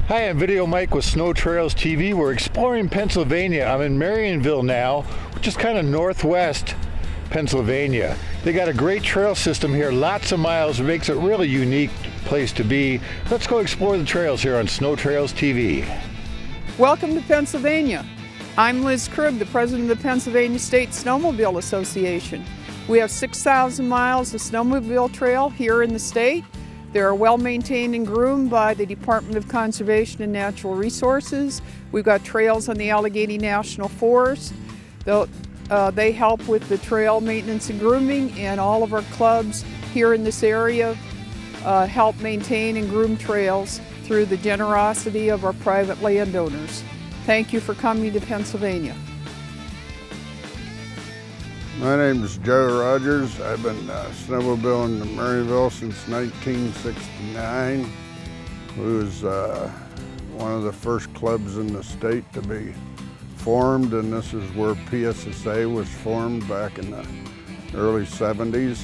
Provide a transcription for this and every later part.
Hi, I'm Video Mike with Snow Trails TV. We're exploring Pennsylvania. I'm in Marionville now, which is kind of northwest Pennsylvania. They got a great trail system here, lots of miles, makes it a really unique place to be. Let's go explore the trails here on Snow Trails TV. Welcome to Pennsylvania. I'm Liz Krug, the president of the Pennsylvania State Snowmobile Association. We have 6,000 miles of snowmobile trail here in the state. They are well maintained and groomed by the Department of Conservation and Natural Resources. We've got trails on the Allegheny National Forest. They help with the trail maintenance and grooming, and all of our clubs here in this area help maintain and groom trails through the generosity of our private landowners. Thank you for coming to Pennsylvania. My name is Joe Rogers. I've been snowmobiling in Marionville since 1969. It was one of the first clubs in the state to be formed, and this is where PSSA was formed back in the early 70s.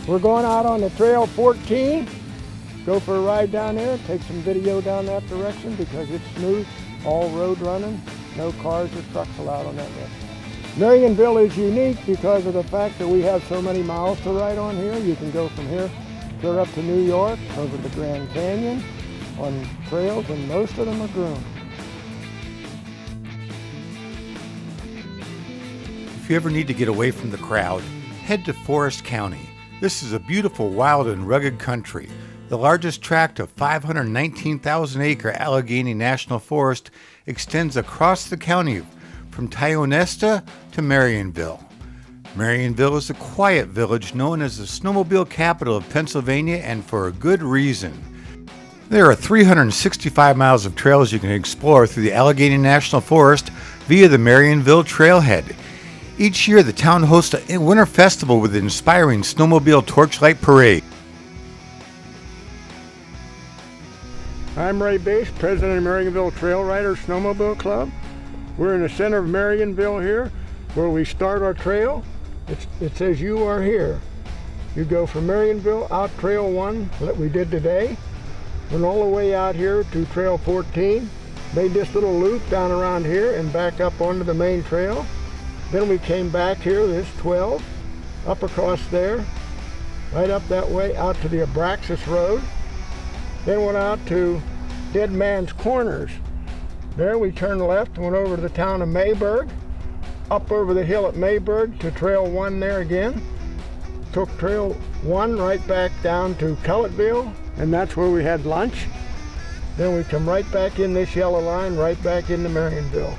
We're going out on the Trail 14. Go for a ride down there, take some video down that direction because it's smooth, all road running, no cars or trucks allowed on that road. Marionville is unique because of the fact that we have so many miles to ride on here. You can go from here clear up to New York, over the Grand Canyon on trails, and most of them are groomed. If you ever need to get away from the crowd, head to Forest County. This is a beautiful, wild, and rugged country. The largest tract of 519,000-acre Allegheny National Forest extends across the county from Tionesta to Marionville. Marionville is a quiet village known as the snowmobile capital of Pennsylvania, and for a good reason. There are 365 miles of trails you can explore through the Allegheny National Forest via the Marionville Trailhead. Each year, the town hosts a winter festival with an inspiring snowmobile torchlight parade. I'm Ray Bass, president of Marionville Trail Riders Snowmobile Club. We're in the center of Marionville here, where we start our trail. It says you are here. You go from Marionville out Trail 1 that we did today, went all the way out here to Trail 14, made this little loop down around here and back up onto the main trail. Then we came back here, this 12, up across there, right up that way out to the Abraxas Road. Then went out to Dead Man's Corners. There we turned left, went over to the town of Mayberg, up over the hill at Mayberg to Trail 1 there again. Took Trail 1 right back down to Culletville, and that's where we had lunch. Then we come right back in this yellow line, right back into Marionville.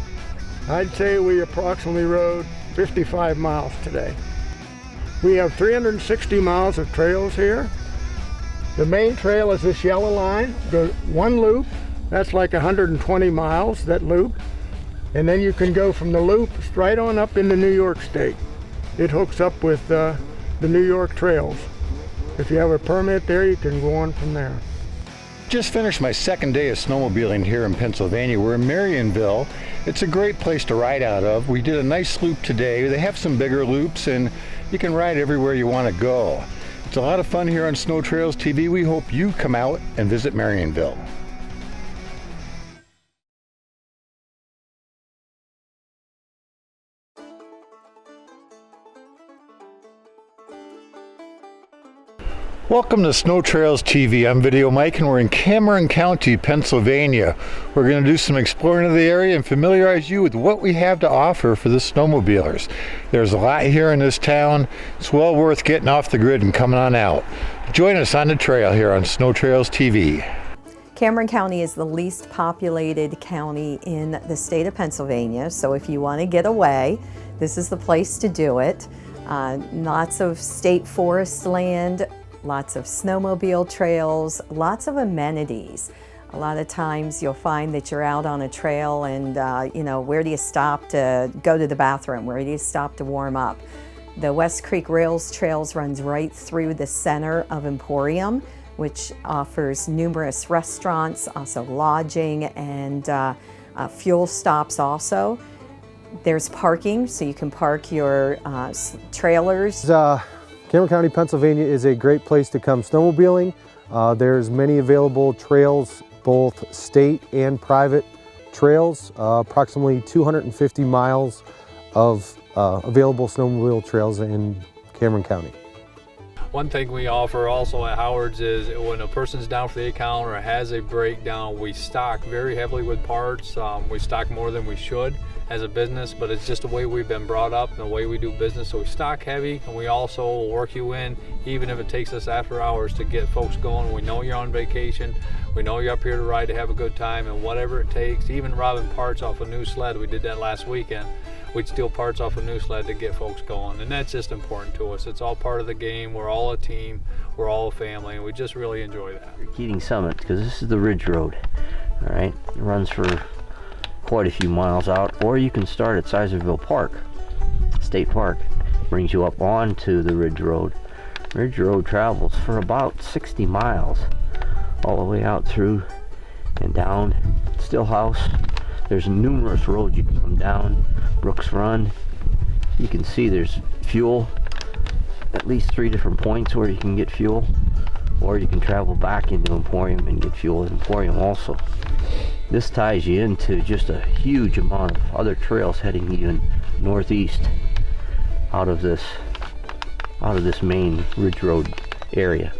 I'd say we approximately rode 55 miles today. We have 360 miles of trails here. The main trail is this yellow line, goes one loop. That's like 120 miles, that loop. And then you can go from the loop right on up into New York State. It hooks up with the New York trails. If you have a permit there, you can go on from there. Just finished my second day of snowmobiling here in Pennsylvania. We're in Marionville. It's a great place to ride out of. We did a nice loop today. They have some bigger loops, and you can ride everywhere you want to go. It's a lot of fun here on Snow Trails TV. We hope you come out and visit Marionville. Welcome to Snow Trails TV. I'm Video Mike, and we're in Cameron County, Pennsylvania. We're going to do some exploring of the area and familiarize you with what we have to offer for the snowmobilers. There's a lot here in this town. It's well worth getting off the grid and coming on out. Join us on the trail here on Snow Trails TV. Cameron County is the least populated county in the state of Pennsylvania, so if you want to get away, this is the place to do it. Lots of state forest land, lots of snowmobile trails, lots of amenities. A lot of times you'll find that you're out on a trail and, where do you stop to go to the bathroom? Where do you stop to warm up? The West Creek Rails Trails runs right through the center of Emporium, which offers numerous restaurants, also lodging, and fuel stops also. There's parking, so you can park your trailers. Cameron County, Pennsylvania is a great place to come snowmobiling. There's many available trails both state and private trails, approximately 250 miles of available snowmobile trails in Cameron County. One thing we offer also at Howard's is when a person's down for the account or has a breakdown, we stock very heavily with parts. We stock more than we should as a business, but it's just the way we've been brought up and the way we do business. So we stock heavy, and we also will work you in, even if it takes us after hours to get folks going. We know you're on vacation. We know you're up here to ride to have a good time, and whatever it takes, even robbing parts off a new sled, we did that last weekend. We'd steal parts off a new sled to get folks going, and that's just important to us. It's all part of the game. We're all a team. We're all a family, and we just really enjoy that. Keating Summit, because this is the Ridge Road, all right? It runs for quite a few miles out, or you can start at Sizersville Park, State Park. Brings you up onto the Ridge Road. Ridge Road travels for about 60 miles, all the way out through and down Stillhouse. There's numerous roads you can come down. Brooks Run. You can see there's fuel, at least 3 different points where you can get fuel, or you can travel back into Emporium and get fuel at Emporium also. This ties you into just a huge amount of other trails heading even northeast out of this main Ridge Road area.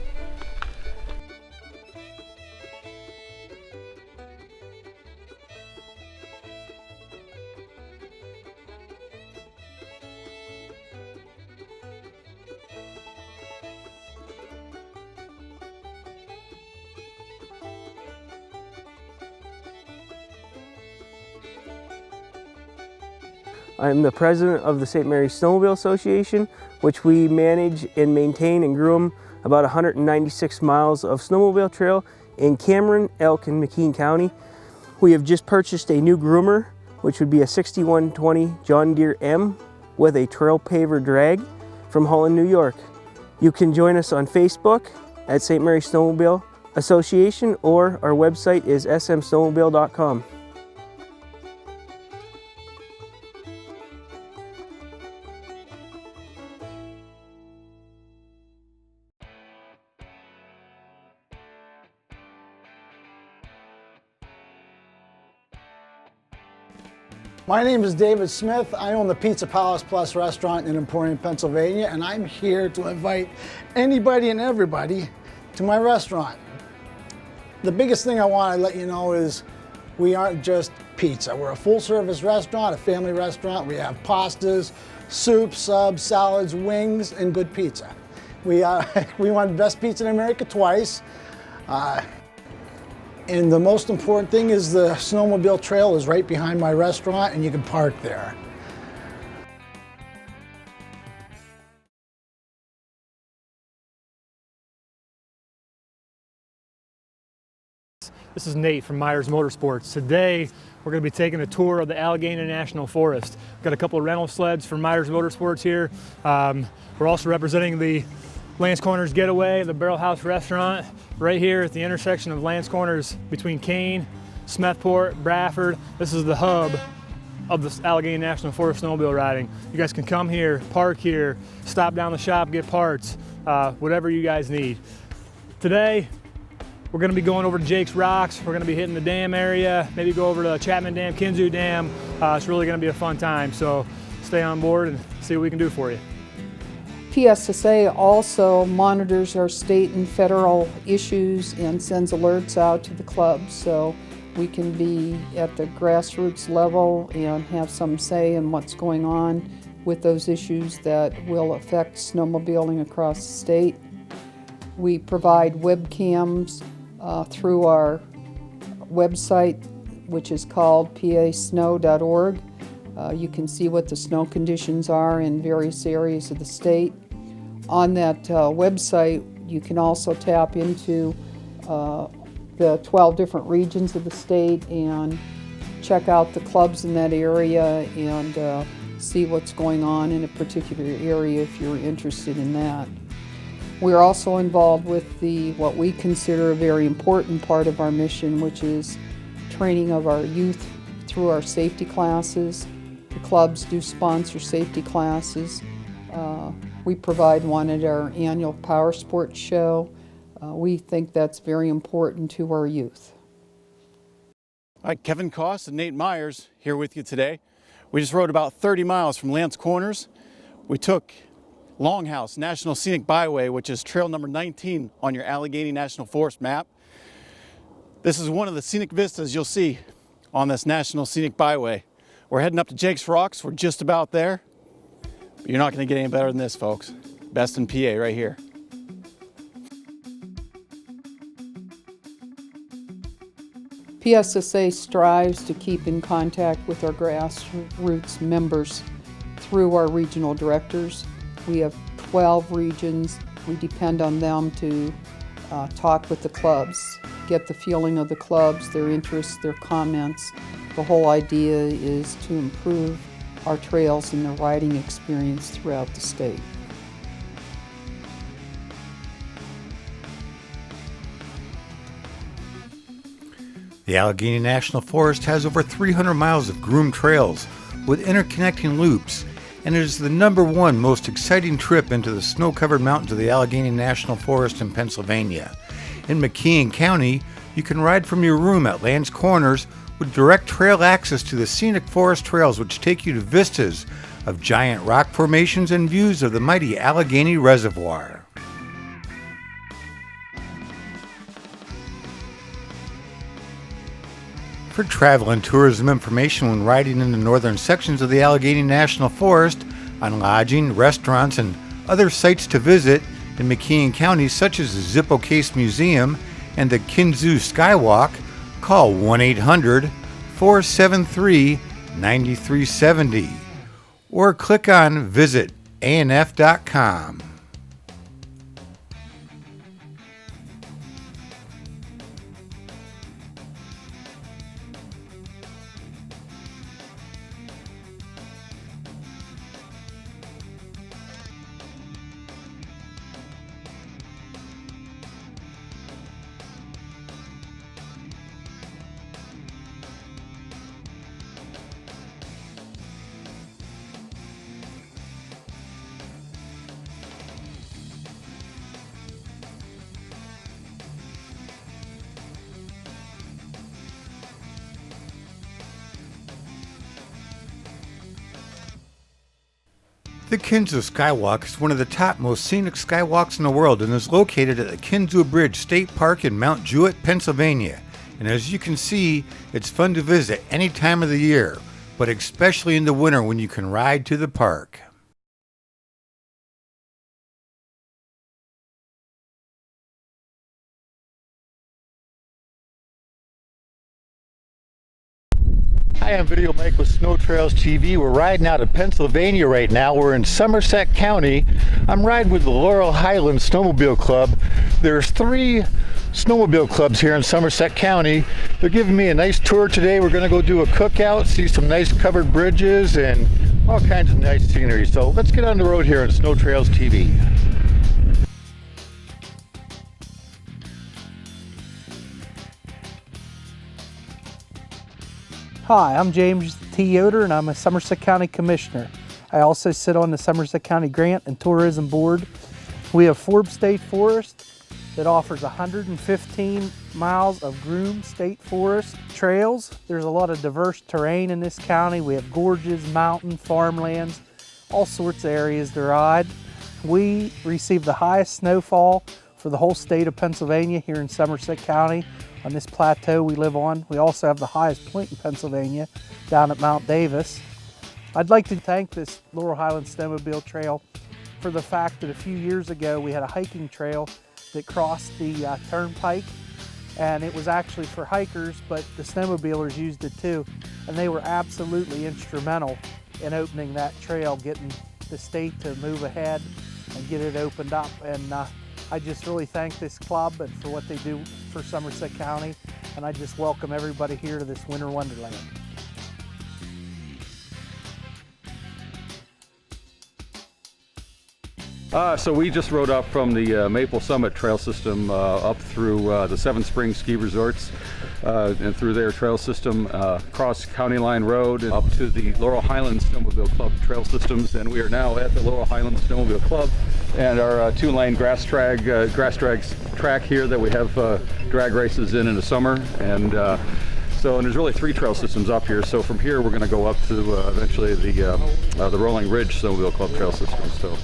I'm the president of the St. Mary's Snowmobile Association, which we manage and maintain and groom about 196 miles of snowmobile trail in Cameron, Elk, and McKean County. We have just purchased a new groomer, which would be a 6120 John Deere M with a trail paver drag from Holland, New York. You can join us on Facebook at St. Mary's Snowmobile Association, or our website is smsnowmobile.com. My name is David Smith. I own the Pizza Palace Plus restaurant in Emporium, Pennsylvania, and I'm here to invite anybody and everybody to my restaurant. The biggest thing I want to let you know is we aren't just pizza. We're a full-service restaurant, a family restaurant. We have pastas, soups, subs, salads, wings, and good pizza. We won Best Pizza in America twice. And the most important thing is the snowmobile trail is right behind my restaurant, and you can park there. This is Nate from Myers Motorsports. Today we're going to be taking a tour of the Allegheny National Forest. We've got a couple of rental sleds from Myers Motorsports here. We're also representing the Lance Corners Getaway, the Barrel House Restaurant, right here at the intersection of Lance Corners between Kane, Smethport, Bradford. This is the hub of the Allegheny National Forest snowmobile riding. You guys can come here, park here, stop down the shop, get parts, whatever you guys need. Today, we're gonna be going over to Jake's Rocks. We're gonna be hitting the dam area, maybe go over to Chapman Dam, Kinzu Dam. It's really gonna be a fun time, so stay on board and see what we can do for you. PSSA also monitors our state and federal issues and sends alerts out to the clubs, so we can be at the grassroots level and have some say in what's going on with those issues that will affect snowmobiling across the state. We provide webcams through our website, which is called pasnow.org. You can see what the snow conditions are in various areas of the state. On that website, you can also tap into the 12 different regions of the state and check out the clubs in that area and see what's going on in a particular area if you're interested in that. We're also involved with what we consider a very important part of our mission, which is training of our youth through our safety classes. The clubs do sponsor safety classes. We provide one at our annual Power Sports Show. We think that's very important to our youth. All right, Kevin Koss and Nate Myers here with you today. We just rode about 30 miles from Lance Corners. We took Longhouse National Scenic Byway, which is trail number 19 on your Allegheny National Forest map. This is one of the scenic vistas you'll see on this National Scenic Byway. We're heading up to Jake's Rocks. We're just about there. But you're not going to get any better than this, folks. Best in PA right here. PSSA strives to keep in contact with our grassroots members through our regional directors. We have 12 regions. We depend on them to talk with the clubs, get the feeling of the clubs, their interests, their comments. The whole idea is to improve our trails and the riding experience throughout the state. The Allegheny National Forest has over 300 miles of groomed trails with interconnecting loops, and it is the #1 most exciting trip into the snow-covered mountains of the Allegheny National Forest in Pennsylvania. In McKean County, you can ride from your room at Lance Corners with direct trail access to the scenic forest trails which take you to vistas of giant rock formations and views of the mighty Allegheny Reservoir. For travel and tourism information when riding in the northern sections of the Allegheny National Forest, on lodging, restaurants, and other sites to visit in McKean County, such as the Zippo Case Museum and the Kinzoo Skywalk, call 1-800-473-9370 or click on visit anf.com. The Kinzoo Skywalk is one of the top most scenic skywalks in the world and is located at the Kinzoo Bridge State Park in Mount Jewett, Pennsylvania. And as you can see, it's fun to visit any time of the year, but especially in the winter when you can ride to the park. Hi, I'm Video Mike with Snow Trails TV. We're riding out of Pennsylvania right now. We're in Somerset County. I'm riding with the Laurel Highlands Snowmobile Club. There's 3 snowmobile clubs here in Somerset County. They're giving me a nice tour today. We're going to go do a cookout, see some nice covered bridges and all kinds of nice scenery. So let's get on the road here on Snow Trails TV. Hi, I'm James T. Yoder and I'm a Somerset County Commissioner. I also sit on the Somerset County Grant and Tourism Board. We have Forbes State Forest that offers 115 miles of groomed state forest trails. There's a lot of diverse terrain in this county. We have gorges, mountain, farmlands, all sorts of areas to ride. We receive the highest snowfall for the whole state of Pennsylvania here in Somerset County. On this plateau we live on. We also have the highest point in Pennsylvania down at Mount Davis. I'd like to thank this Laurel Highlands Snowmobile Trail for the fact that a few years ago we had a hiking trail that crossed the turnpike, and it was actually for hikers, but the snowmobilers used it too, and they were absolutely instrumental in opening that trail, getting the state to move ahead and get it opened up. And I just really thank this club and for what they do for Somerset County, and I just welcome everybody here to this winter wonderland. So we just rode up from the Maple Summit Trail System up through the Seven Springs Ski Resorts and through their trail system, across County Line Road and up to the Laurel Highlands Snowmobile Club trail systems. And we are now at the Laurel Highlands Snowmobile Club and our 2-lane grass track here that we have drag races in the summer. And So, and there's really 3 trail systems up here. So from here, we're going to go up to eventually the Rolling Ridge Snowmobile Club trail system. So.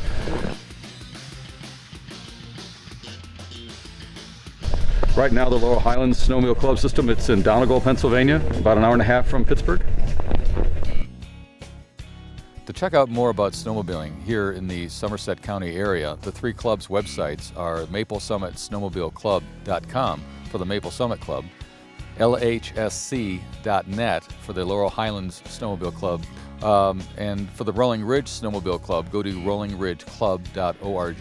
Right now, the Laurel Highlands Snowmobile Club system, it's in Donegal, Pennsylvania, about an hour and a half from Pittsburgh. To check out more about snowmobiling here in the Somerset County area, the 3 clubs' websites are maplesummitSnowmobileClub.com for the Maple Summit Club, LHSC.net for the Laurel Highlands Snowmobile Club, and for the Rolling Ridge Snowmobile Club, go to rollingridgeclub.org.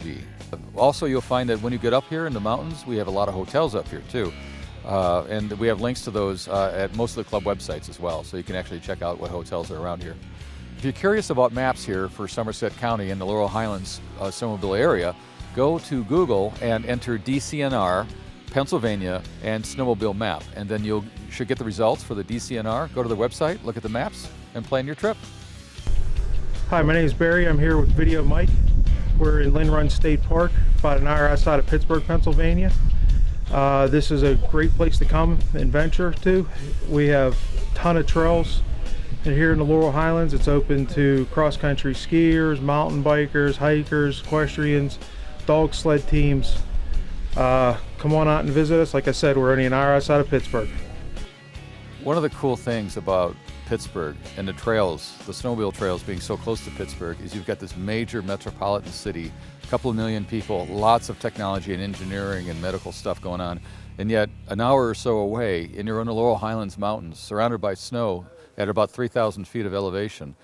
Also, you'll find that when you get up here in the mountains, we have a lot of hotels up here too. And we have links to those at most of the club websites as well, so you can actually check out what hotels are around here. If you're curious about maps here for Somerset County and the Laurel Highlands snowmobile area, go to Google and enter DCNR, Pennsylvania, and snowmobile map, and then you should get the results for the DCNR. Go to the website, look at the maps, and plan your trip. Hi, my name is Barry. I'm here with Video Mike. We're in Lynn Run State Park, about an hour outside of Pittsburgh, Pennsylvania. This is a great place to come and venture to. We have a ton of trails. And here in the Laurel Highlands, it's open to cross-country skiers, mountain bikers, hikers, equestrians, dog sled teams. Come on out and visit us. Like I said, we're only an hour outside of Pittsburgh. One of the cool things about Pittsburgh and the trails, the snowmobile trails being so close to Pittsburgh, is you've got this major metropolitan city, a couple of million people, lots of technology and engineering and medical stuff going on, and yet an hour or so away, and you're in the Laurel Highlands Mountains, surrounded by snow at about 3,000 feet of elevation.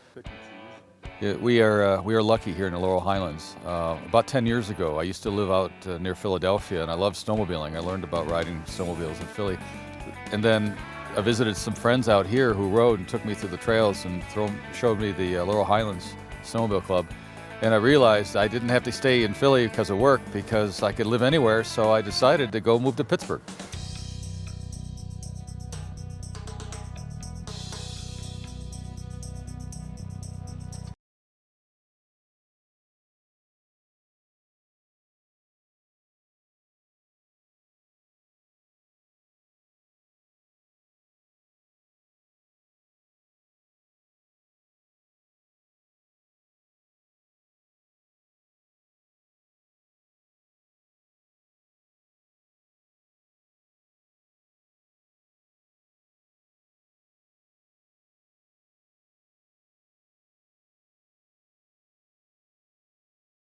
Yeah, we are lucky here in the Laurel Highlands. About 10 years ago, I used to live out near Philadelphia, and I loved snowmobiling. I learned about riding snowmobiles in Philly, and then I visited some friends out here who rode and took me through the trails and showed me the Laurel Highlands Snowmobile Club. And I realized I didn't have to stay in Philly because of work, because I could live anywhere, so I decided to go move to Pittsburgh.